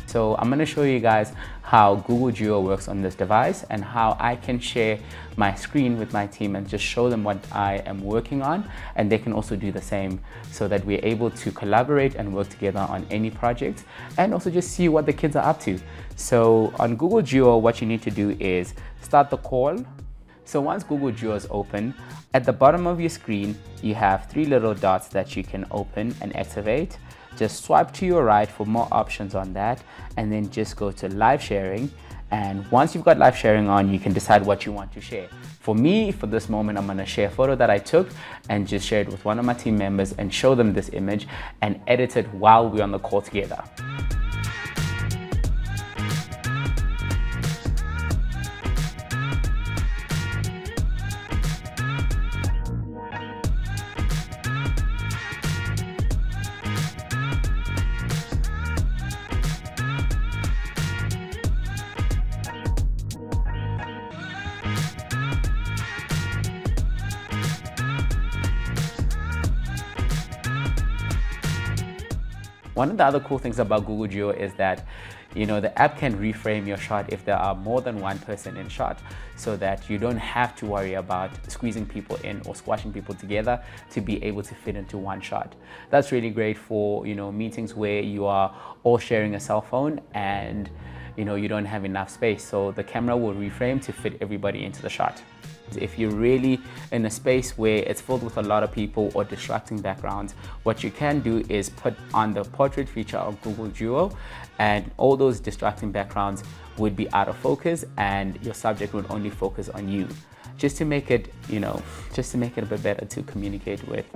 So I'm going to show you guys how Google Duo works on this device and how I can share my screen with my team and just show them what I am working on, and they can also do the same so that we're able to collaborate and work together on any project and also just see what the kids are up to. So on Google Duo, what you need to do is start the call. So once Google Duo is open, at the bottom of your screen, you have 3 little dots that you can open and activate. Just swipe to your right for more options on that, and then just go to live sharing. And once you've got live sharing on, you can decide what you want to share. For me, for this moment, I'm gonna share a photo that I took and just share it with one of my team members and show them this image and edit it while we're on the call together. One of the other cool things about Google Duo is that, the app can reframe your shot if there are more than one person in shot, so that you don't have to worry about squeezing people in or squashing people together to be able to fit into one shot. That's really great for, meetings where you are all sharing a cell phone and, you don't have enough space. So the camera will reframe to fit everybody into the shot. If you're really in a space where it's filled with a lot of people or distracting backgrounds, what you can do is put on the portrait feature of Google Duo, and all those distracting backgrounds would be out of focus and your subject would only focus on you, just to make it, a bit better to communicate with.